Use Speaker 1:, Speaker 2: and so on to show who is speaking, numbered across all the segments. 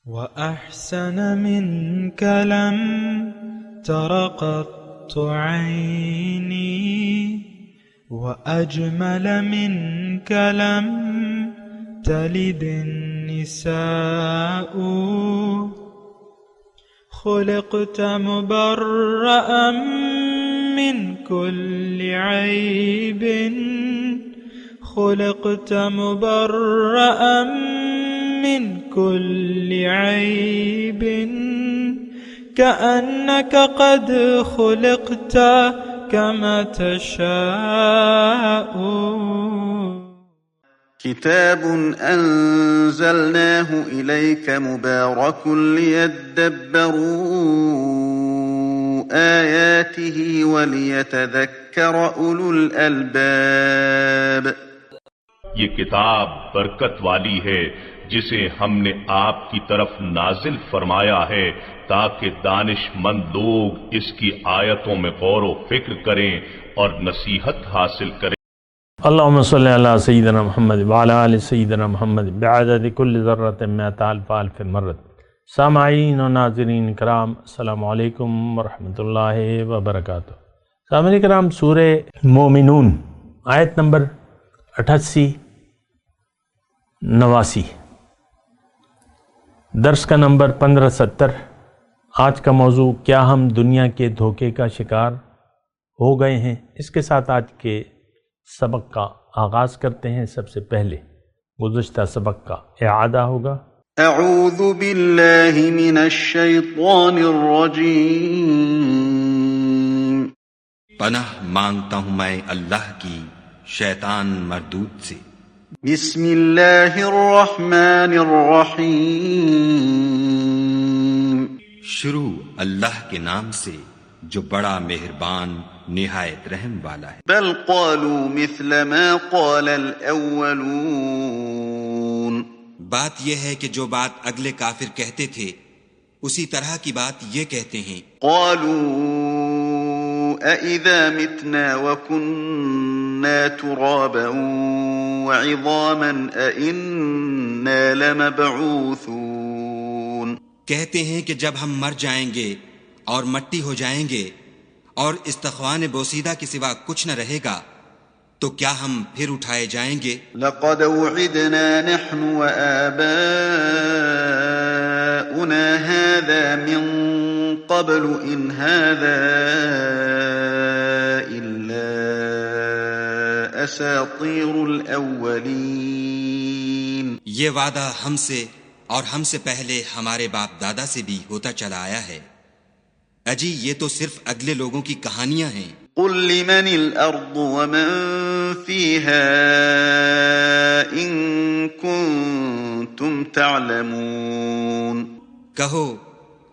Speaker 1: وأحسن منك لم تر قط عيني وأجمل منك لم تلد النساء خلقت مبرأ من كل عيب خلقت مبرأ من كل عيب كأنك قد خلقت كما تشاء.
Speaker 2: كتاب أنزلناه إليك مبارك ليدبروا آياته وليتذكر أولو الألباب.
Speaker 3: یہ کتاب برکت والی ہے جسے ہم نے آپ کی طرف نازل فرمایا ہے تاکہ دانش مند لوگ اس کی آیتوں میں غور و فکر کریں اور نصیحت حاصل کریں.
Speaker 4: اللہم صلی علی سیدنا محمد وعلی آل سیدنا محمد بعدد کل ذرۃ مئۃ الف الف مرۃ. سامعین و ناظرین کرام، السلام علیکم ورحمۃ اللہ وبرکاتہ. سامعین کرام، سورہ مومنون آیت نمبر 88-89، درس کا نمبر 1570. آج کا موضوع، کیا ہم دنیا کے دھوکے کا شکار ہو گئے ہیں؟ اس کے ساتھ آج کے سبق کا آغاز کرتے ہیں. سب سے پہلے گزشتہ سبق کا اعادہ ہوگا.
Speaker 2: اعوذ باللہ من الشیطان الرجیم.
Speaker 5: پناہ مانگتا ہوں میں اللہ کی شیطان مردود سے.
Speaker 2: بسم اللہ الرحمن الرحیم.
Speaker 5: شروع اللہ کے نام سے جو بڑا مہربان نہایت رحم والا ہے.
Speaker 2: بل قالوا مثل ما قال الاولون.
Speaker 5: بات یہ ہے کہ جو بات اگلے کافر کہتے تھے اسی طرح کی بات یہ کہتے ہیں.
Speaker 2: قالوا أَإِذَا مِتْنَا وَكُنَّا تُرَابًا وَعِظَامًا أَإِنَّا لَمَبْعُوثُونَ.
Speaker 5: کہتے ہیں کہ جب ہم مر جائیں گے اور مٹی ہو جائیں گے اور استخوان بوسیدہ کے سوا کچھ نہ رہے گا تو کیا ہم پھر اٹھائے جائیں گے؟
Speaker 2: لَقَدْ وُعِدْنَا نَحْنُ وَآبَاؤُنَا هَذَا مِن قَبْلُ إِنْ هَذَا إِلَّا أَسَاطِيرُ الْأَوَّلِينَ.
Speaker 5: یہ وعدہ ہم سے اور ہم سے پہلے ہمارے باپ دادا سے بھی ہوتا چلا آیا ہے. اجی یہ تو صرف اگلے لوگوں کی کہانیاں ہیں.
Speaker 2: قل لمن الأرض ومن فيها إن كنتم تعلمون.
Speaker 5: کہو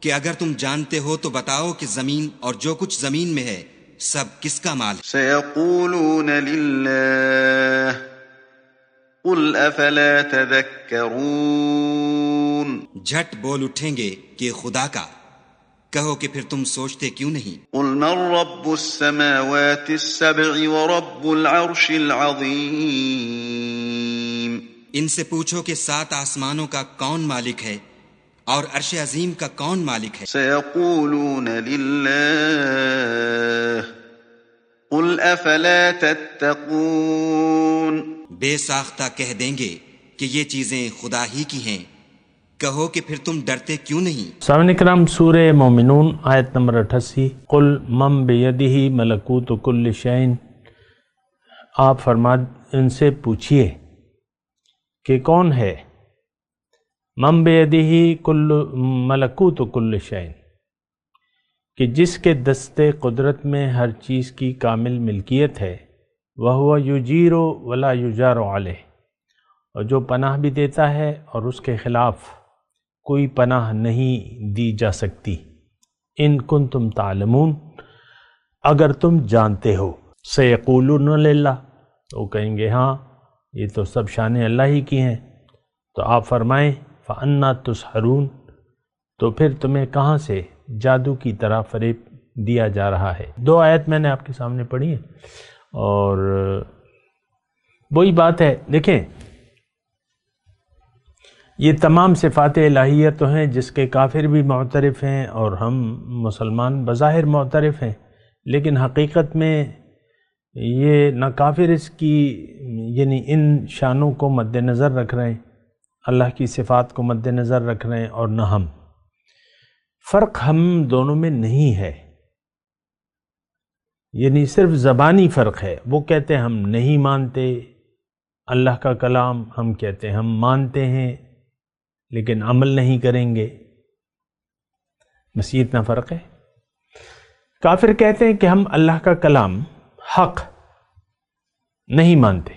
Speaker 5: کہ اگر تم جانتے ہو تو بتاؤ کہ زمین اور جو کچھ زمین میں ہے سب کس کا مال ہے؟
Speaker 2: سيقولون لله قل أفلا تذكرون.
Speaker 5: جھٹ بول اٹھیں گے کہ خدا کا. کہو کہ پھر تم سوچتے کیوں نہیں؟
Speaker 2: قل من رب السماوات السبع ورب العرش العظیم.
Speaker 5: ان سے پوچھو کہ 7 آسمانوں کا کون مالک ہے اور عرش عظیم کا کون مالک ہے؟
Speaker 2: سيقولون لله قل افلا تتقون.
Speaker 5: بے ساختہ کہہ دیں گے کہ یہ چیزیں خدا ہی کی ہیں. کہو کہ پھر تم ڈرتے کیوں نہیں؟
Speaker 4: سامعین کرام، سورہ مومنون آیت نمبر 88. قل من بیدہ ملکوت کل شیء. آپ فرما ان سے پوچھئے کہ کون ہے من بیدہ کل ملکوت کل شیء، کہ جس کے دستے قدرت میں ہر چیز کی کامل ملکیت ہے. وَهُوَ يُجِيرُ وَلَا يُجَارُ عَلَيْهِ، اور جو پناہ بھی دیتا ہے اور اس کے خلاف کوئی پناہ نہیں دی جا سکتی. ان کنتم تعلمون، اگر تم جانتے ہو. سیقولون للہ، وہ کہیں گے ہاں یہ تو سب شان اللہ ہی کی ہیں. تو آپ فرمائیں فَأَنَّا تُسْحَرُونَ، تو پھر تمہیں کہاں سے جادو کی طرح فریب دیا جا رہا ہے. 2 آیت میں نے آپ کے سامنے پڑھی ہیں اور وہی بات ہے. دیکھیں یہ تمام صفات الہیہ تو ہیں جس کے کافر بھی معترف ہیں اور ہم مسلمان بظاہر معترف ہیں، لیکن حقیقت میں یہ نہ کافر اس کی یعنی ان شانوں کو مد نظر رکھ رہے ہیں، اللہ کی صفات کو مد نظر رکھ رہے ہیں، اور نہ ہم۔ فرق ہم دونوں میں نہیں ہے، یعنی صرف زبانی فرق ہے۔ وہ کہتے ہیں ہم نہیں مانتے اللہ کا کلام، ہم کہتے ہیں ہم مانتے ہیں لیکن عمل نہیں کریں گے، بس یہ اتنا فرق ہے۔ کافر کہتے ہیں کہ ہم اللہ کا کلام حق نہیں مانتے،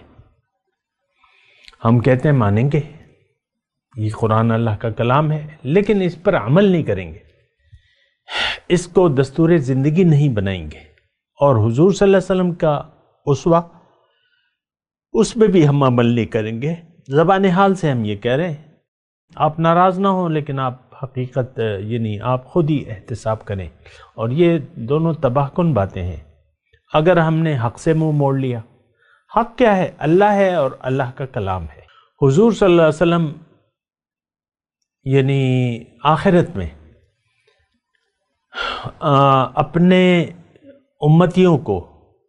Speaker 4: ہم کہتے ہیں مانیں گے، یہ قرآن اللہ کا کلام ہے لیکن اس پر عمل نہیں کریں گے، اس کو دستور زندگی نہیں بنائیں گے، اور حضور صلی اللہ علیہ وسلم کا اسوہ اس میں بھی ہم عمل نہیں کریں گے۔ زبان حال سے ہم یہ کہہ رہے ہیں، آپ ناراض نہ ہوں لیکن آپ حقیقت یعنی آپ خود ہی احتساب کریں، اور یہ دونوں تباہ کن باتیں ہیں۔ اگر ہم نے حق سے منہ موڑ لیا، حق کیا ہے؟ اللہ ہے اور اللہ کا کلام ہے۔ حضور صلی اللہ علیہ وسلم یعنی آخرت میں اپنے امتیوں کو،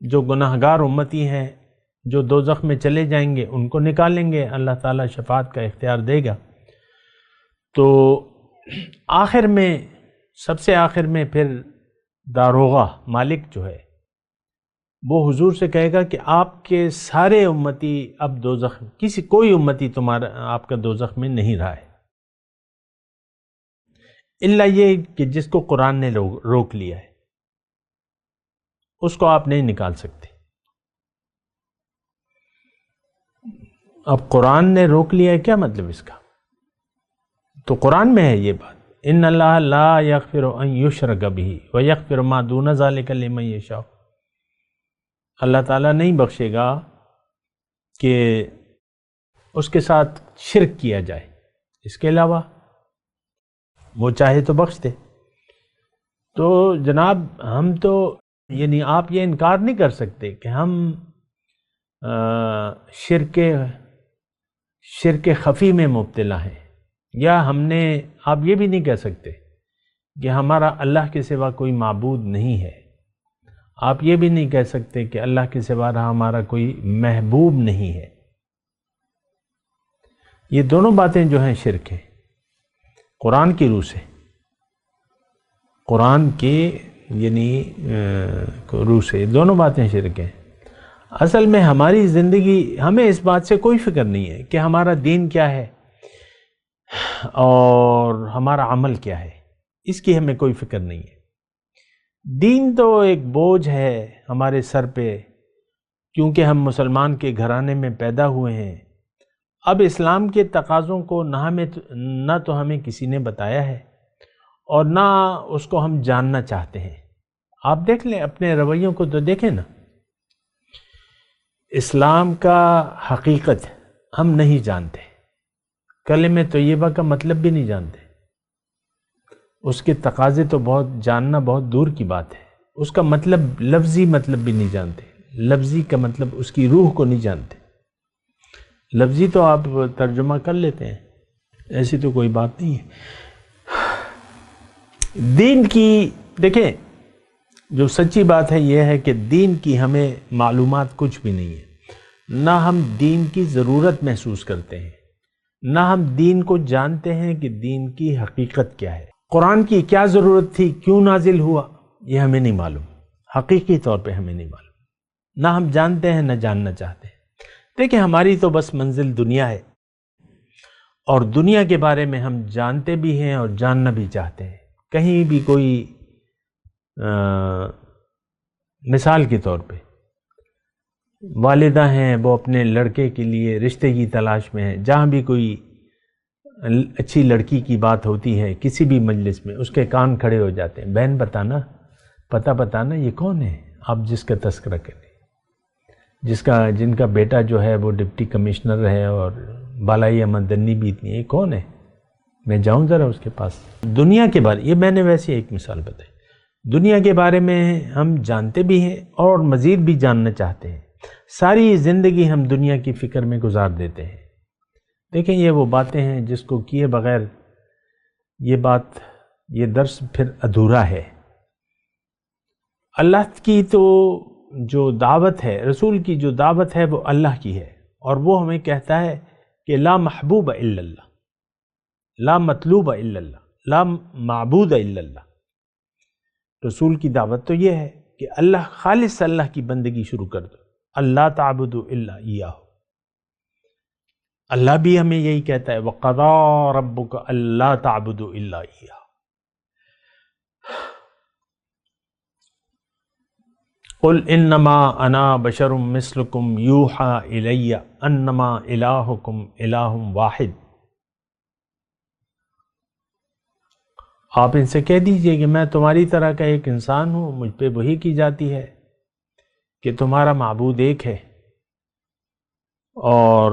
Speaker 4: جو گناہگار امتی ہیں جو دوزخ میں چلے جائیں گے، ان کو نکالیں گے، اللہ تعالیٰ شفاعت کا اختیار دے گا۔ تو آخر میں سب سے آخر میں پھر داروغہ مالک جو ہے وہ حضور سے کہے گا کہ آپ کے سارے امتی اب دوزخ، کوئی امتی تمہارا آپ کا دوزخ میں نہیں رہا ہے، الا یہ کہ جس کو قرآن نے روک لیا ہے، اس کو آپ نہیں نکال سکتے۔ اب قرآن نے روک لیا ہے، کیا مطلب اس کا؟ تو قرآن میں ہے یہ بات، ان اللہ لا یغفر ان یشرک بہ ویغفر ما دون ذلک لمن یشاء، اللہ تعالیٰ نہیں بخشے گا کہ اس کے ساتھ شرک کیا جائے، اس کے علاوہ وہ چاہے تو بخش دے۔ تو جناب ہم تو یعنی آپ یہ انکار نہیں کر سکتے کہ ہم شرک خفی میں مبتلا ہیں، یا ہم نے، آپ یہ بھی نہیں کہہ سکتے کہ ہمارا اللہ کے سوا کوئی معبود نہیں ہے، آپ یہ بھی نہیں کہہ سکتے کہ اللہ کے سوا ہمارا کوئی محبوب نہیں ہے۔ یہ دونوں باتیں جو ہیں شرک ہیں قرآن کی روح سے، قرآن کی یعنی روح سے دونوں باتیں شرک ہیں۔ اصل میں ہماری زندگی، ہمیں اس بات سے کوئی فکر نہیں ہے کہ ہمارا دین کیا ہے اور ہمارا عمل کیا ہے، اس کی ہمیں کوئی فکر نہیں ہے۔ دین تو ایک بوجھ ہے ہمارے سر پہ، کیونکہ ہم مسلمان کے گھرانے میں پیدا ہوئے ہیں۔ اب اسلام کے تقاضوں کو نہ تو ہمیں کسی نے بتایا ہے اور نہ اس کو ہم جاننا چاہتے ہیں۔ آپ دیکھ لیں اپنے رویوں کو تو دیکھیں نا، اسلام کا حقیقت ہم نہیں جانتے، کلمہ طیبہ کا مطلب بھی نہیں جانتے، اس کے تقاضے تو جاننا بہت دور کی بات ہے، اس کا مطلب لفظی مطلب بھی نہیں جانتے، لفظی کا مطلب اس کی روح کو نہیں جانتے۔ لفظی تو آپ ترجمہ کر لیتے ہیں، ایسی تو کوئی بات نہیں ہے۔ دین کی دیکھیں، جو سچی بات ہے یہ ہے کہ دین کی ہمیں معلومات کچھ بھی نہیں ہے، نہ ہم دین کی ضرورت محسوس کرتے ہیں، نہ ہم دین کو جانتے ہیں کہ دین کی حقیقت کیا ہے۔ قرآن کی کیا ضرورت تھی، کیوں نازل ہوا، یہ ہمیں نہیں معلوم، حقیقی طور پہ ہمیں نہیں معلوم، نہ ہم جانتے ہیں نہ جاننا چاہتے ہیں۔ دیکھیں ہماری تو بس منزل دنیا ہے، اور دنیا کے بارے میں ہم جانتے بھی ہیں اور جاننا بھی چاہتے ہیں۔ کہیں بھی کوئی مثال کے طور پہ والدہ ہیں، وہ اپنے لڑکے کے لیے رشتے کی تلاش میں ہیں، جہاں بھی کوئی اچھی لڑکی کی بات ہوتی ہے کسی بھی مجلس میں، اس کے کان کھڑے ہو جاتے ہیں، بہن بتانا، پتہ بتانا یہ کون ہے آپ جس کا تذکرہ کریں، جن کا بیٹا جو ہے وہ ڈپٹی کمشنر ہے اور بالائی آمدنی بھی اتنی ہے، کون ہے، میں جاؤں ذرا اس کے پاس۔ دنیا کے بارے، یہ میں نے ویسے ایک مثال بتائی، دنیا کے بارے میں ہم جانتے بھی ہیں اور مزید بھی جاننا چاہتے ہیں، ساری زندگی ہم دنیا کی فکر میں گزار دیتے ہیں۔ دیکھیں یہ وہ باتیں ہیں جس کو کیے بغیر یہ درس پھر ادھورا ہے۔ اللہ کی تو جو دعوت ہے، رسول کی جو دعوت ہے وہ اللہ کی ہے، اور وہ ہمیں کہتا ہے کہ لا محبوب الا اللہ، لا مطلوب الا اللہ، لا معبود الا اللہ۔ رسول کی دعوت تو یہ ہے کہ اللہ، خالص اللہ کی بندگی شروع کر دو، اللہ تعبدوا الا ایاہ۔ اللہ بھی ہمیں یہی کہتا ہے وَقَضَىٰ رَبُّكَ أَلَّا تَعْبُدُوا إِلَّا إِيَّاهُ۔ قُلْ إِنَّمَا أَنَا بَشَرٌ مِثْلُكُمْ يُوحَىٰ إِلَيَّ أَنَّمَا إِلَٰهُكُمْ إِلَٰهٌ وَاحِدٌ۔ آپ ان سے کہہ دیجئے کہ میں تمہاری طرح کا ایک انسان ہوں، مجھ پہ وحی کی جاتی ہے کہ تمہارا معبود ایک ہے، اور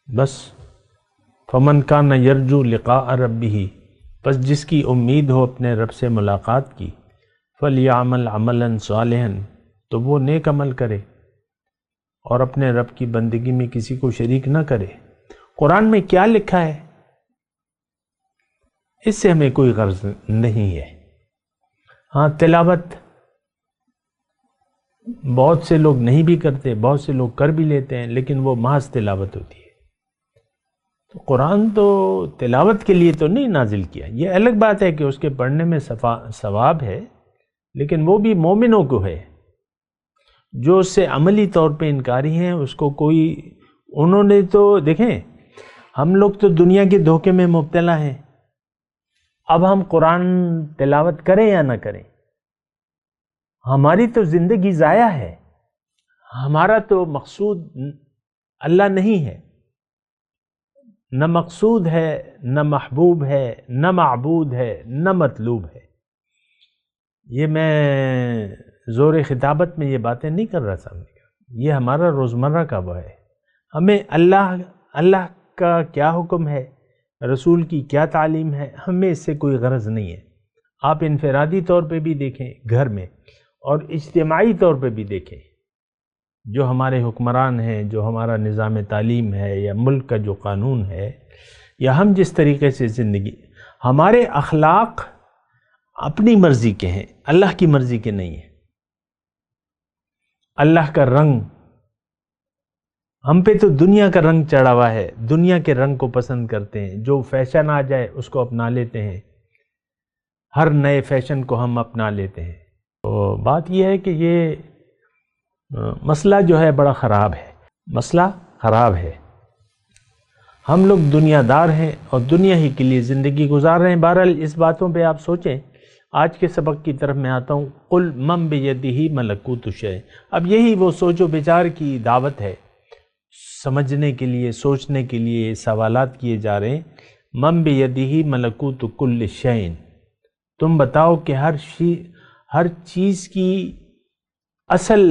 Speaker 4: بس فمن کان یرجو لقاء ربہ، بس جس کی امید ہو اپنے رب سے ملاقات کی، فلیعمل عملا صالحا، تو وہ نیک عمل کرے اور اپنے رب کی بندگی میں کسی کو شریک نہ کرے۔ قرآن میں کیا لکھا ہے اس سے ہمیں کوئی غرض نہیں ہے۔ ہاں، تلاوت بہت سے لوگ نہیں بھی کرتے، بہت سے لوگ کر بھی لیتے ہیں، لیکن وہ محض تلاوت ہوتی ہے۔ تو قرآن تو تلاوت کے لیے تو نہیں نازل کیا، یہ الگ بات ہے کہ اس کے پڑھنے میں ثواب ہے، لیکن وہ بھی مومنوں کو ہے۔ جو اس سے عملی طور پہ انکاری ہیں اس کو کوئی، انہوں نے تو دیکھیں، ہم لوگ تو دنیا کے دھوکے میں مبتلا ہیں۔ اب ہم قرآن تلاوت کریں یا نہ کریں، ہماری تو زندگی ضائع ہے، ہمارا تو مقصود اللہ نہیں ہے، نہ مقصود ہے، نہ محبوب ہے، نہ معبود ہے، نہ مطلوب ہے۔ یہ میں زور خطابت میں یہ باتیں نہیں کر رہا سامنے کا، یہ ہمارا روزمرہ کا وہ ہے۔ ہمیں اللہ کا کیا حکم ہے، رسول کی کیا تعلیم ہے، ہمیں اس سے کوئی غرض نہیں ہے۔ آپ انفرادی طور پہ بھی دیکھیں گھر میں، اور اجتماعی طور پہ بھی دیکھیں، جو ہمارے حکمران ہیں، جو ہمارا نظام تعلیم ہے، یا ملک کا جو قانون ہے، یا ہم جس طریقے سے زندگی، ہمارے اخلاق اپنی مرضی کے ہیں، اللہ کی مرضی کے نہیں ہیں۔ اللہ کا رنگ، ہم پہ تو دنیا کا رنگ چڑھا ہوا ہے، دنیا کے رنگ کو پسند کرتے ہیں، جو فیشن آ جائے اس کو اپنا لیتے ہیں، ہر نئے فیشن کو ہم اپنا لیتے ہیں۔ تو بات یہ ہے کہ یہ مسئلہ جو ہے بڑا خراب ہے، مسئلہ خراب ہے۔ ہم لوگ دنیا دار ہیں اور دنیا ہی کے لیے زندگی گزار رہے ہیں۔ بہرحال اس باتوں پہ آپ سوچیں۔ آج کے سبق کی طرف میں آتا ہوں۔ قُلْ مَن بِيَدِهِ مَلَكُوتُ الشَّيْءِ۔ اب یہی وہ سوچ و بچار کی دعوت ہے، سمجھنے کے لیے، سوچنے کے لیے سوالات کیے جا رہے ہیں۔ مَن بِيَدِهِ مَلَكُوتُ كُلِّ شَيْءٍ، تم بتاؤ کہ ہر چیز کی اصل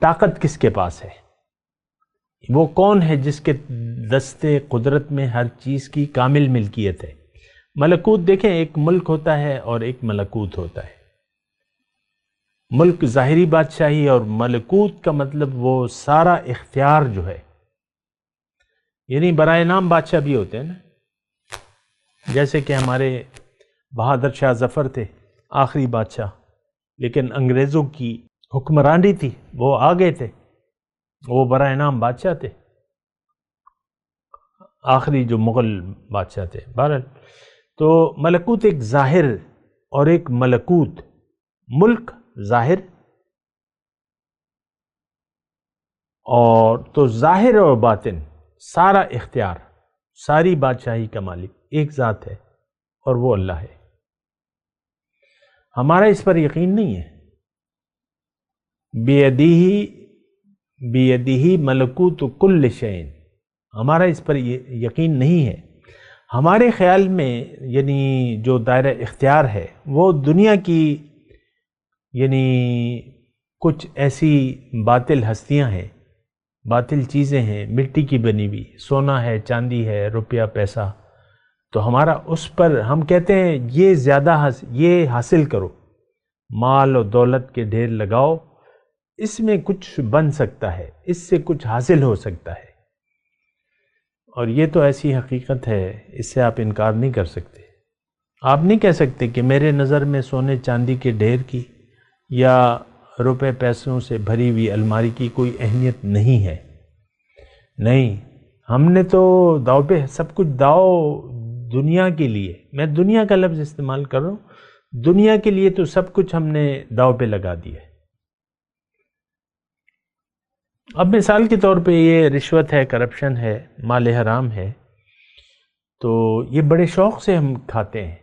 Speaker 4: طاقت کس کے پاس ہے؟ وہ کون ہے جس کے دستے قدرت میں ہر چیز کی کامل ملکیت ہے؟ ملکوت دیکھیں، ایک ملک ہوتا ہے اور ایک ملکوت ہوتا ہے۔ ملک ظاہری بادشاہی، اور ملکوت کا مطلب وہ سارا اختیار جو ہے، یعنی برائے نام بادشاہ بھی ہوتے ہیں نا، جیسے کہ ہمارے بہادر شاہ ظفر تھے آخری بادشاہ، لیکن انگریزوں کی حکمرانی تھی، وہ آ گئے تھے، وہ برائے نام بادشاہ تھے، آخری جو مغل بادشاہ تھے۔ بہرحال تو ملکوت ایک ظاہر اور ایک ملکوت، ملک ظاہر، اور تو ظاہر اور باطن سارا اختیار، ساری بادشاہی کا مالک ایک ذات ہے، اور وہ اللہ ہے۔ ہمارا اس پر یقین نہیں ہے۔ بیدیہ ملکوت کل شیء، ہمارا اس پر یقین نہیں ہے۔ ہمارے خیال میں یعنی جو دائرہ اختیار ہے وہ دنیا کی یعنی کچھ ایسی باطل ہستیاں ہیں، باطل چیزیں ہیں، مٹی کی بنی ہوئی، سونا ہے، چاندی ہے، روپیہ پیسہ، تو ہمارا اس پر ہم کہتے ہیں یہ حاصل کرو، مال و دولت کے ڈھیر لگاؤ، اس میں کچھ بن سکتا ہے، اس سے کچھ حاصل ہو سکتا ہے، اور یہ تو ایسی حقیقت ہے، اس سے آپ انکار نہیں کر سکتے۔ آپ نہیں کہہ سکتے کہ میرے نظر میں سونے چاندی کے ڈھیر کی یا روپے پیسوں سے بھری ہوئی الماری کی کوئی اہمیت نہیں ہے۔ نہیں، ہم نے تو داؤ پہ سب کچھ داؤ دنیا کے لیے، میں دنیا کا لفظ استعمال کر رہا ہوں، دنیا کے لیے تو سب کچھ ہم نے داؤ پہ لگا دیا ہے۔ اب مثال کے طور پہ یہ رشوت ہے، کرپشن ہے، مال حرام ہے، تو یہ بڑے شوق سے ہم کھاتے ہیں،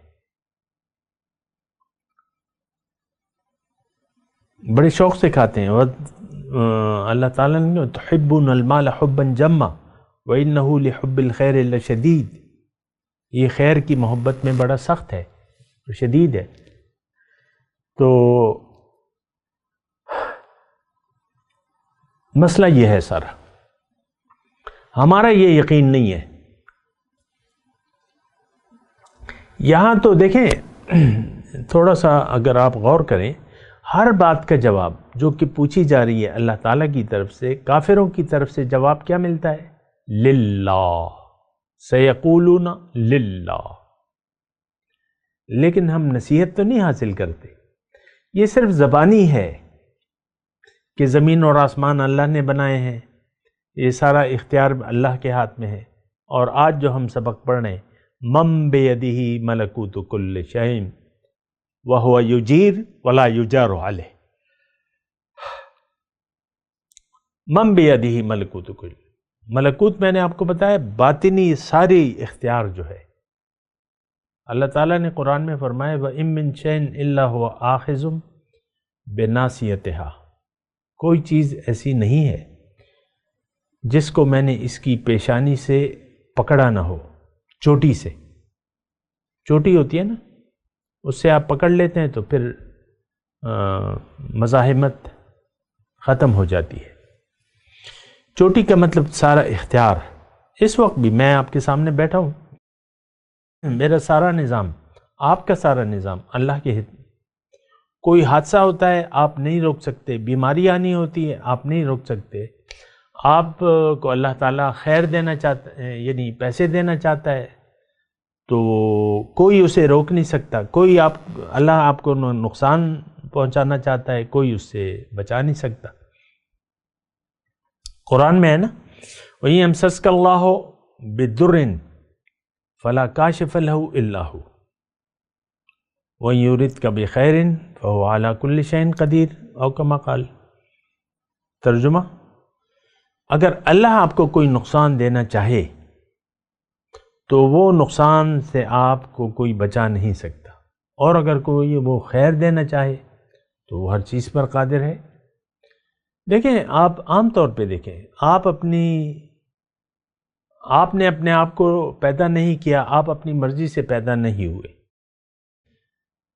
Speaker 4: بڑے شوق سے کھاتے ہیں، اور اللہ تعالیٰ نے تحبون المال حبا جما وانہ لحب الخیر لشدید، یہ خیر کی محبت میں بڑا سخت ہے، شدید ہے۔ تو مسئلہ یہ ہے سارا، ہمارا یہ یقین نہیں ہے۔ یہاں تو دیکھیں، تھوڑا سا اگر آپ غور کریں، ہر بات کا جواب جو کہ پوچھی جا رہی ہے اللہ تعالیٰ کی طرف سے، کافروں کی طرف سے جواب کیا ملتا ہے؟ للہ، سیقولون للہ۔ لیکن ہم نصیحت تو نہیں حاصل کرتے، یہ صرف زبانی ہے کہ زمین اور آسمان اللہ نے بنائے ہیں، یہ سارا اختیار اللہ کے ہاتھ میں ہے۔ اور آج جو ہم سبق پڑھ رہے ہیں، من بیدہ ملکوت کل شیء وہو یجیر ولا یجار علیہ، من بیدہ ملکوت کل، ملکوت میں نے آپ کو بتایا باطنی ساری اختیار جو ہے۔ اللہ تعالیٰ نے قرآن میں فرمایا وَإِن مِّن شَيْءٍ إِلَّا هُوَ آخِذٌ بِنَاصِيَتِهَا، کوئی چیز ایسی نہیں ہے جس کو میں نے اس کی پیشانی سے پکڑا نہ ہو، چوٹی سے، چوٹی ہوتی ہے نا، اس سے آپ پکڑ لیتے ہیں تو پھر مزاحمت ختم ہو جاتی ہے۔ چوٹی کا مطلب سارا اختیار۔ اس وقت بھی میں آپ کے سامنے بیٹھا ہوں، میرا سارا نظام، آپ کا سارا نظام اللہ کے ہاتھ۔ کوئی حادثہ ہوتا ہے آپ نہیں روک سکتے، بیماری آنی ہوتی ہے آپ نہیں روک سکتے، آپ کو اللہ تعالیٰ خیر دینا چاہتا ہے، یعنی پیسے دینا چاہتا ہے تو کوئی اسے روک نہیں سکتا، کوئی اللہ آپ کو نقصان پہنچانا چاہتا ہے، کوئی اس سے بچا نہیں سکتا۔ قرآن میں ہے نا، وَإِن يَمْسَسْكَ اللَّهُ بِضُرٍّ فَلَا كَاشِفَ لَهُ إِلَّا هُوَ وَإِن يُرِدْكَ بِخَيْرٍ فَهُوَ عَلَى كُلِّ شَيْءٍ قَدِيرٌ أو كما قال۔ ترجمہ، اگر اللہ آپ کو کوئی نقصان دینا چاہے تو وہ نقصان سے آپ کو کوئی بچا نہیں سکتا، اور اگر کوئی وہ خیر دینا چاہے تو وہ ہر چیز پر قادر ہے۔ دیکھیں، آپ عام طور پہ دیکھیں، آپ نے اپنے آپ کو پیدا نہیں کیا، آپ اپنی مرضی سے پیدا نہیں ہوئے،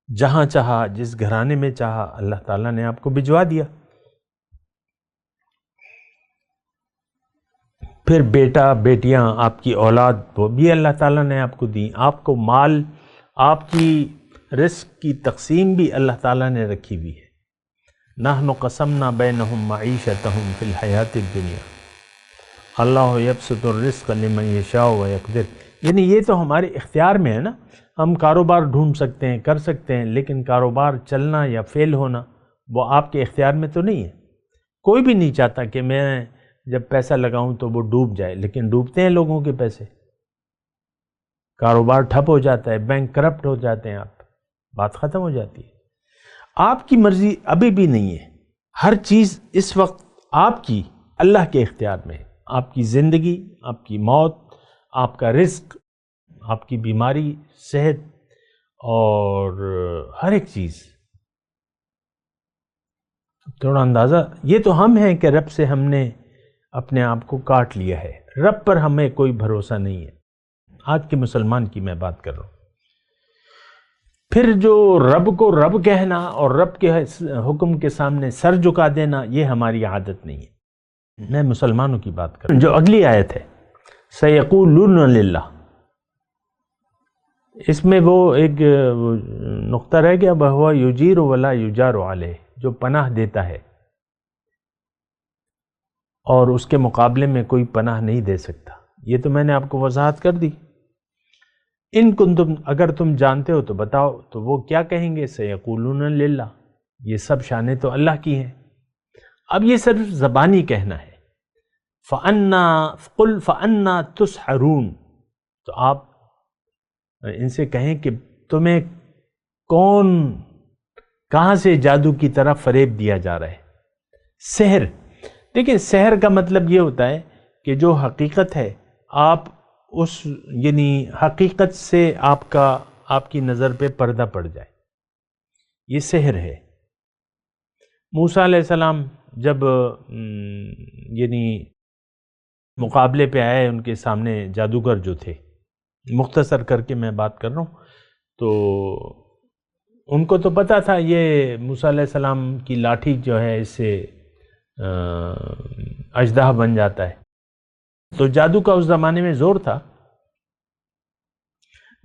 Speaker 4: جہاں چاہا، جس گھرانے میں چاہا اللہ تعالیٰ نے آپ کو بھجوا دیا۔ پھر بیٹا بیٹیاں، آپ کی اولاد، وہ بھی اللہ تعالیٰ نے آپ کو دی، آپ کو مال، آپ کی رزق کی تقسیم بھی اللہ تعالیٰ نے رکھی ہوئی ہے۔ نحن قسمنا بینہم معیشتہم فی الحیات الدنیا اللہ یبسط الرزق لمن یشاء ویقدر، یعنی یہ تو ہمارے اختیار میں ہے نا، ہم کاروبار ڈھونڈ سکتے ہیں، کر سکتے ہیں، لیکن کاروبار چلنا یا فیل ہونا وہ آپ کے اختیار میں تو نہیں ہے۔ کوئی بھی نہیں چاہتا کہ میں جب پیسہ لگاؤں تو وہ ڈوب جائے، لیکن ڈوبتے ہیں لوگوں کے پیسے، کاروبار ٹھپ ہو جاتا ہے، بینک کرپٹ ہو جاتے ہیں، آپ بات ختم ہو جاتی ہے۔ آپ کی مرضی ابھی بھی نہیں ہے، ہر چیز اس وقت آپ کی اللہ کے اختیار میں ہے، آپ کی زندگی، آپ کی موت، آپ کا رزق، آپ کی بیماری، صحت اور ہر ایک چیز۔ تھوڑا اندازہ، یہ تو ہم ہیں کہ رب سے ہم نے اپنے آپ کو کاٹ لیا ہے، رب پر ہمیں کوئی بھروسہ نہیں ہے۔ آج کے مسلمان کی میں بات کر رہا ہوں۔ پھر جو رب کو رب کہنا اور رب کے حکم کے سامنے سر جھکا دینا، یہ ہماری عادت نہیں ہے۔ میں مسلمانوں کی بات کر رہا ہوں۔ جو اگلی آیت ہے سَيَقُولُونَ لِلَّهِ، اس میں وہ ایک نقطہ رہ گیا، وَهُوَ يُجِيرُ وَلَا يُجَارُ عَلَيْهِ، جو پناہ دیتا ہے اور اس کے مقابلے میں کوئی پناہ نہیں دے سکتا. یہ تو میں نے آپ کو وضاحت کر دی. ان کنتم، اگر تم جانتے ہو تو بتاؤ. تو وہ کیا کہیں گے؟ سیقولون للہ، یہ سب شانیں تو اللہ کی ہیں. اب یہ صرف زبانی کہنا ہے. قل فأنا تسحرون، تو آپ ان سے کہیں کہ تمہیں کہاں سے جادو کی طرف فریب دیا جا رہا ہے. سحر، دیکھیں سحر کا مطلب یہ ہوتا ہے کہ جو حقیقت ہے آپ اس یعنی حقیقت سے آپ کی نظر پہ پردہ پڑ جائے، یہ سحر ہے. موسیٰ علیہ السلام جب یعنی مقابلے پہ آئے، ان کے سامنے جادوگر جو تھے، مختصر کر کے میں بات کر رہا ہوں، تو ان کو تو پتہ تھا یہ موسیٰ علیہ السلام کی لاٹھی جو ہے اس سے اژدہا بن جاتا ہے. تو جادو کا اس زمانے میں زور تھا،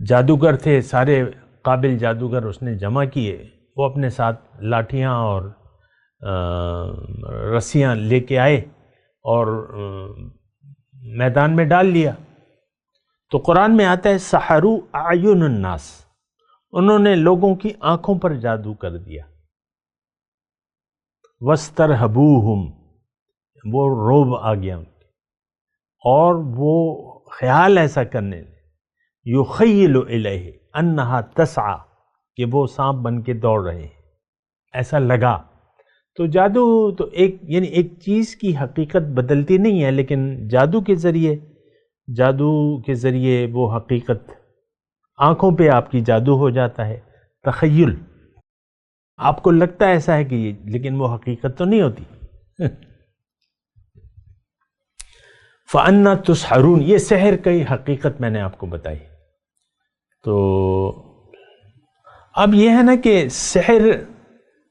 Speaker 4: جادوگر تھے، سارے قابل جادوگر اس نے جمع کیے. وہ اپنے ساتھ لاٹھیاں اور رسیاں لے کے آئے اور میدان میں ڈال لیا. تو قرآن میں آتا ہے سحروا اعین الناس، انہوں نے لوگوں کی آنکھوں پر جادو کر دیا. واسترہبوہم، وہ روب آ گیا ان کے، اور وہ خیال ایسا کرنے لگے، یخیل الیہ انہا تسعی، کہ وہ سانپ بن کے دوڑ رہے ہیں، ایسا لگا. تو جادو تو ایک چیز کی حقیقت بدلتی نہیں ہے، لیکن جادو کے ذریعے وہ حقیقت آنکھوں پہ آپ کی جادو ہو جاتا ہے. تخیل، آپ کو لگتا ہے ایسا ہے کہ یہ، لیکن وہ حقیقت تو نہیں ہوتی. فَأَنَّا تُسْحَرُونَ، یہ سحر کی حقیقت میں نے آپ کو بتائی. تو اب یہ ہے نا کہ سحر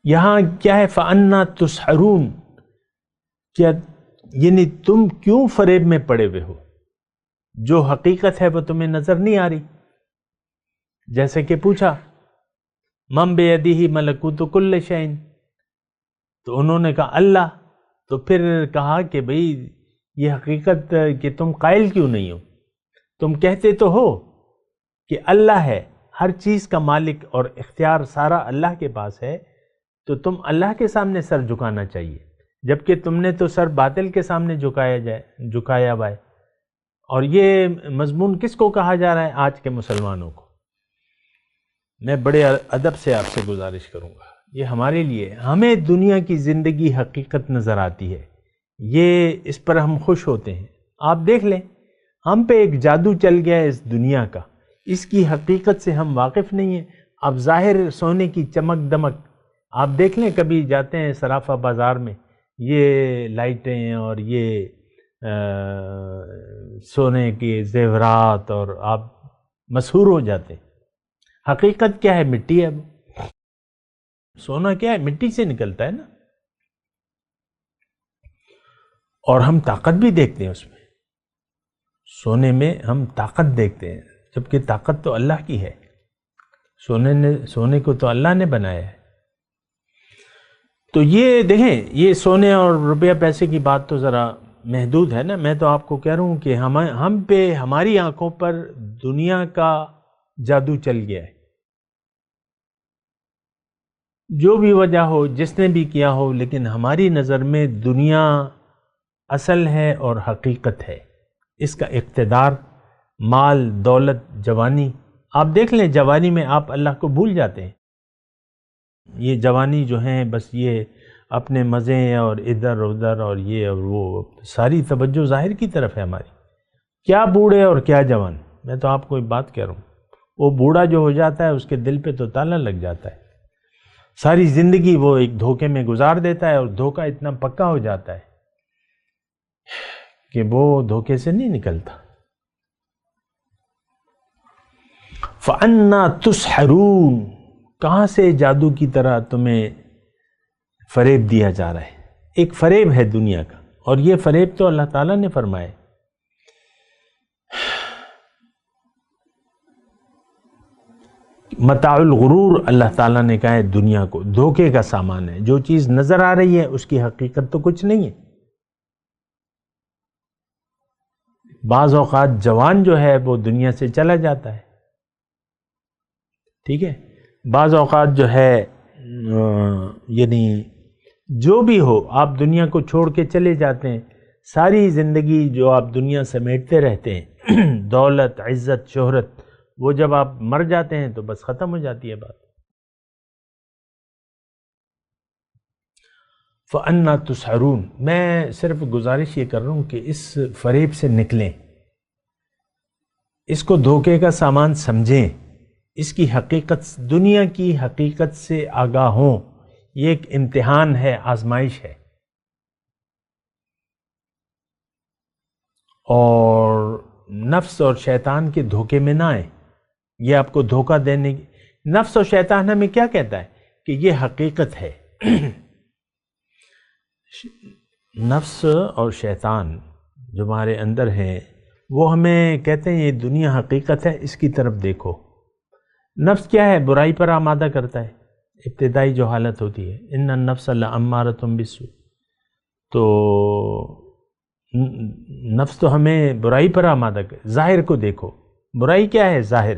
Speaker 4: یہاں کیا ہے؟ فَأَنَّا تُسْحَرُونَ، کیا یعنی تم کیوں فریب میں پڑے ہوئے ہو؟ جو حقیقت ہے وہ تمہیں نظر نہیں آ رہی. جیسے کہ پوچھا من بیدہ ملکوت کل شیء، تو انہوں نے کہا اللہ. تو پھر کہا کہ بھئی یہ حقیقت کہ تم قائل کیوں نہیں ہو؟ تم کہتے تو ہو کہ اللہ ہے، ہر چیز کا مالک اور اختیار سارا اللہ کے پاس ہے، تو تم اللہ کے سامنے سر جھکانا چاہیے، جبکہ تم نے تو سر باطل کے سامنے جھکایا ہوا ہے. اور یہ مضمون کس کو کہا جا رہا ہے؟ آج کے مسلمانوں کو. میں بڑے ادب سے آپ سے گزارش کروں گا، یہ ہمارے لیے، ہمیں دنیا کی زندگی حقیقت نظر آتی ہے، یہ اس پر ہم خوش ہوتے ہیں. آپ دیکھ لیں، ہم پہ ایک جادو چل گیا ہے اس دنیا کا، اس کی حقیقت سے ہم واقف نہیں ہیں. اب ظاہر سونے کی چمک دمک، آپ دیکھ لیں کبھی جاتے ہیں صرافہ بازار میں، یہ لائٹیں اور یہ سونے کے زیورات، اور آپ مسحور ہو جاتے ہیں. حقیقت کیا ہے؟ مٹی ہے. سونا کیا ہے؟ مٹی سے نکلتا ہے نا. اور ہم طاقت بھی دیکھتے ہیں اس میں، سونے میں ہم طاقت دیکھتے ہیں، جبکہ طاقت تو اللہ کی ہے. سونے کو تو اللہ نے بنایا ہے. تو یہ دیکھیں، یہ سونے اور روپیہ پیسے کی بات تو ذرا محدود ہے نا. میں تو آپ کو کہہ رہا ہوں کہ ہم پہ، ہماری آنکھوں پر دنیا کا جادو چل گیا ہے. جو بھی وجہ ہو، جس نے بھی کیا ہو، لیکن ہماری نظر میں دنیا اصل ہے اور حقیقت ہے. اس کا اقتدار، مال، دولت، جوانی، آپ دیکھ لیں جوانی میں آپ اللہ کو بھول جاتے ہیں. یہ جوانی جو ہیں بس یہ اپنے مزے اور ادھر ادھر اور یہ اور وہ، ساری توجہ ظاہر کی طرف ہے ہماری. کیا بوڑھے اور کیا جوان. میں تو آپ کو ایک بات کہہ رہا ہوں، وہ بوڑھا جو ہو جاتا ہے اس کے دل پہ تو تالا لگ جاتا ہے. ساری زندگی وہ ایک دھوکے میں گزار دیتا ہے، اور دھوکہ اتنا پکا ہو جاتا ہے کہ وہ دھوکے سے نہیں نکلتا. فَأَنَّا تُسْحَرُونَ، کہاں سے جادو کی طرح تمہیں فریب دیا جا رہا ہے؟ ایک فریب ہے دنیا کا، اور یہ فریب تو اللہ تعالیٰ نے فرمائے. متاع الغرور، اللہ تعالیٰ نے کہا ہے دنیا کو دھوکے کا سامان ہے. جو چیز نظر آ رہی ہے اس کی حقیقت تو کچھ نہیں ہے. بعض اوقات جوان جو ہے وہ دنیا سے چلا جاتا ہے، ٹھیک ہے، بعض اوقات جو ہے یعنی جو بھی ہو آپ دنیا کو چھوڑ کے چلے جاتے ہیں، ساری زندگی جو آپ دنیا سمیٹتے رہتے ہیں دولت، عزت، شہرت، وہ جب آپ مر جاتے ہیں تو بس ختم ہو جاتی ہے بات۔ فَأَنَّا تُسْحَرُونَ، میں صرف گزارش یہ کر رہا ہوں کہ اس فریب سے نکلیں، اس کو دھوکے کا سامان سمجھیں، اس کی حقیقت، دنیا کی حقیقت سے آگاہ ہوں۔ یہ ایک امتحان ہے، آزمائش ہے، اور نفس اور شیطان کے دھوکے میں نہ آئیں۔ یہ آپ کو دھوکہ دینے کی، نفس اور شیطان ہمیں کیا کہتا ہے کہ یہ حقیقت ہے۔ نفس اور شیطان جو ہمارے اندر ہیں وہ ہمیں کہتے ہیں یہ دنیا حقیقت ہے، اس کی طرف دیکھو۔ نفس کیا ہے؟ برائی پر آمادہ کرتا ہے، ابتدائی جو حالت ہوتی ہے، ان النفس لامارۃ بالسوء، تو نفس تو ہمیں برائی پر آمادہ کرے۔ ظاہر کو دیکھو، برائی کیا ہے؟ ظاہر۔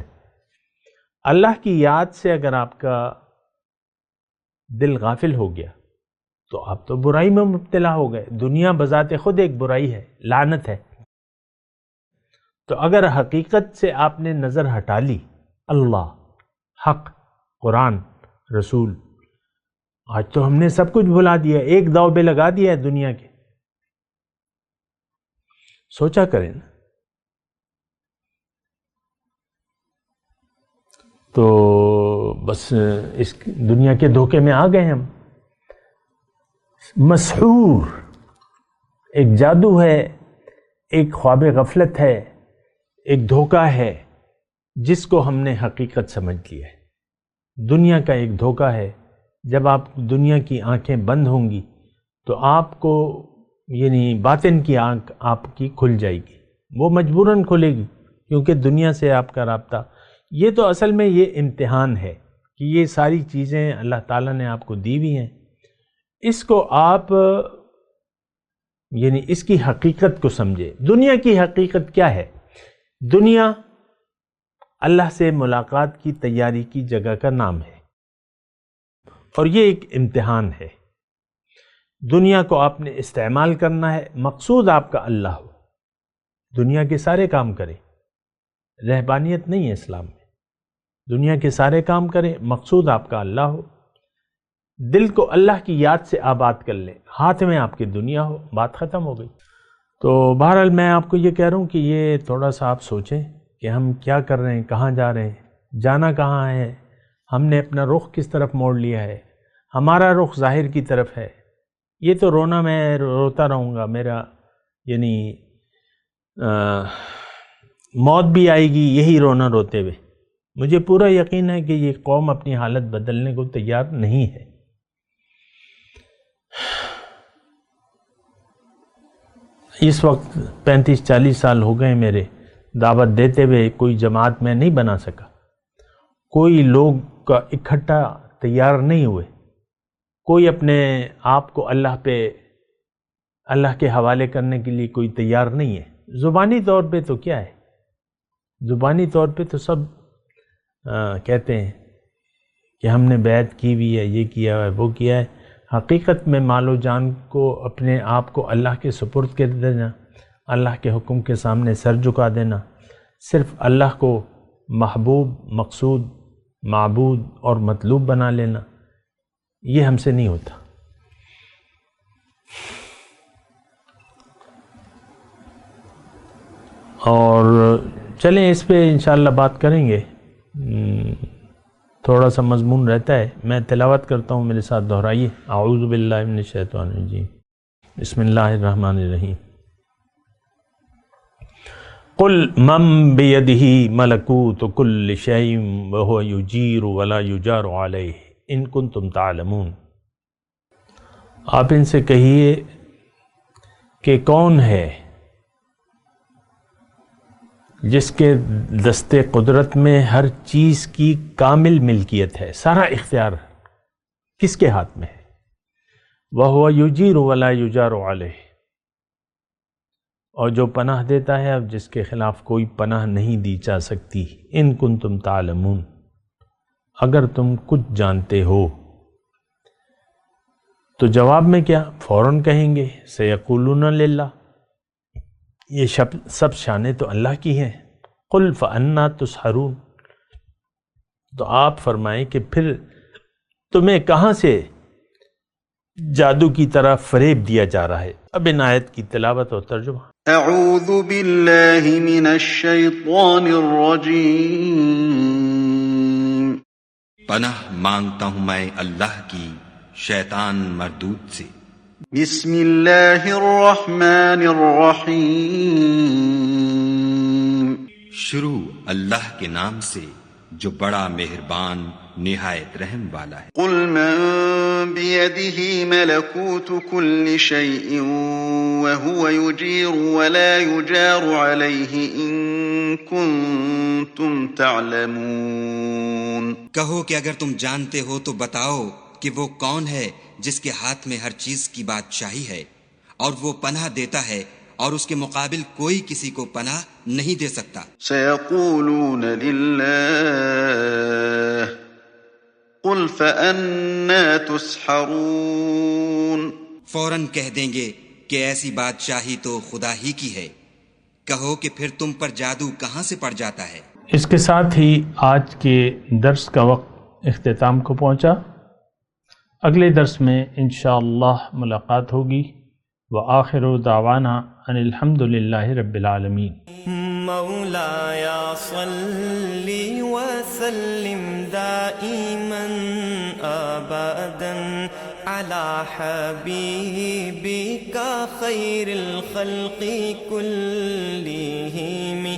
Speaker 4: اللہ کی یاد سے اگر آپ کا دل غافل ہو گیا تو آپ تو برائی میں مبتلا ہو گئے۔ دنیا بذات خود ایک برائی ہے، لعنت ہے۔ تو اگر حقیقت سے آپ نے نظر ہٹا لی، اللہ، حق، قرآن، رسول، آج تو ہم نے سب کچھ بھلا دیا، ایک داؤ پہ لگا دیا ہے دنیا کے۔ سوچا کریں نا، تو بس اس دنیا کے دھوکے میں آ گئے ہم۔ مسحور، ایک جادو ہے، ایک خواب غفلت ہے، ایک دھوکہ ہے جس کو ہم نے حقیقت سمجھ لیا ہے۔ دنیا کا ایک دھوکہ ہے، جب آپ دنیا کی آنکھیں بند ہوں گی تو آپ کو یعنی باطن کی آنکھ آپ کی کھل جائے گی، وہ مجبوراً کھلے گی کیونکہ دنیا سے آپ کا رابطہ۔ یہ تو اصل میں یہ امتحان ہے کہ یہ ساری چیزیں اللہ تعالیٰ نے آپ کو دی ہوئی ہیں، اس کو آپ یعنی اس کی حقیقت کو سمجھے۔ دنیا کی حقیقت کیا ہے؟ دنیا اللہ سے ملاقات کی تیاری کی جگہ کا نام ہے، اور یہ ایک امتحان ہے۔ دنیا کو آپ نے استعمال کرنا ہے، مقصود آپ کا اللہ ہو، دنیا کے سارے کام کریں۔ رہبانیت نہیں ہے اسلام میں، دنیا کے سارے کام کریں، مقصود آپ کا اللہ ہو۔ دل کو اللہ کی یاد سے آباد کر لیں، ہاتھ میں آپ کی دنیا ہو، بات ختم ہو گئی۔ تو بہرحال میں آپ کو یہ کہہ رہا ہوں کہ یہ تھوڑا سا آپ سوچیں کہ ہم کیا کر رہے ہیں، کہاں جا رہے ہیں، جانا کہاں ہے، ہم نے اپنا رخ کس طرف موڑ لیا ہے۔ ہمارا رخ ظاہر کی طرف ہے۔ یہ تو رونا میں روتا رہوں گا، میرا یعنی موت بھی آئے گی یہی رونا روتے ہوئے۔ مجھے پورا یقین ہے کہ یہ قوم اپنی حالت بدلنے کو تیار نہیں ہے۔ اس وقت 35-40 سال ہو گئے میرے دعوت دیتے ہوئے، کوئی جماعت میں نہیں بنا سکا، کوئی لوگ کا اکٹھا تیار نہیں ہوئے، کوئی اپنے آپ کو اللہ کے حوالے کرنے کے لیے کوئی تیار نہیں ہے۔ زبانی طور پہ تو کیا ہے، زبانی طور پہ تو سب کہتے ہیں کہ ہم نے بیعت کی بھی ہے، یہ کیا ہے، وہ کیا ہے۔ حقیقت میں مال و جان کو، اپنے آپ کو اللہ کے سپرد کر دینا، اللہ کے حکم کے سامنے سر جھکا دینا، صرف اللہ کو محبوب، مقصود، معبود اور مطلوب بنا لینا، یہ ہم سے نہیں ہوتا۔ اور چلیں اس پہ انشاءاللہ بات کریں گے، تھوڑا سا مضمون رہتا ہے، میں تلاوت کرتا ہوں، میرے ساتھ دہرائیے۔ اعوذ باللہ من الشیطان الرجیم، بسم اللہ الرحمن الرحیم۔ قل من بیدہ ملکوت کل شیء وہو یجیر ولا یجار علیہ ان کنتم تعلمون۔ آپ ان سے کہیے کہ کون ہے جس کے دستے قدرت میں ہر چیز کی کامل ملکیت ہے، سارا اختیار کس کے ہاتھ میں ہے؟ وَهُوَ يُجِيرُ وَلَا يُجَارُ عَلَيْهِ، اور جو پناہ دیتا ہے اب جس کے خلاف کوئی پناہ نہیں دی جا سکتی، ان کنتم تعلمون، اگر تم کچھ جانتے ہو۔ تو جواب میں کیا فوراً کہیں گے سیقولون للہ، یہ سب شانیں تو اللہ کی ہیں۔ قل فأنا تسحرون، تو آپ فرمائیں کہ پھر تمہیں کہاں سے جادو کی طرح فریب دیا جا رہا ہے۔ اب ان آیت کی تلاوت اور ترجمہ۔
Speaker 2: اعوذ باللہ من الشیطان الرجیم،
Speaker 5: پناہ مانگتا ہوں میں اللہ کی شیطان مردود سے۔
Speaker 2: بسم اللہ الرحمن الرحیم،
Speaker 5: شروع اللہ کے نام سے جو بڑا مہربان نہایت رحم والا ہے۔
Speaker 2: قل من بیدہ ملکوت کل شیء وہو یجیر ولا یجار علیہ ان کنتم تعلمون۔
Speaker 5: کہو کہ اگر تم جانتے ہو تو بتاؤ کہ وہ کون ہے جس کے ہاتھ میں ہر چیز کی بادشاہی ہے، اور وہ پناہ دیتا ہے اور اس کے مقابل کوئی کسی کو پناہ نہیں دے سکتا۔
Speaker 2: سیقولون للہ قل فأنا تسحرون،
Speaker 5: فوراً کہہ دیں گے کہ ایسی بادشاہی تو خدا ہی کی ہے، کہو کہ پھر تم پر جادو کہاں سے پڑ جاتا ہے۔
Speaker 4: اس کے ساتھ ہی آج کے درس کا وقت اختتام کو پہنچا۔ اگلے درس میں انشاءاللہ ملاقات ہوگی۔ وآخر دعوانا ان الحمد للہ رب العالمین۔
Speaker 1: مولاي صل وسلم دائما أبدا على حبيبك خير الخلق كلهم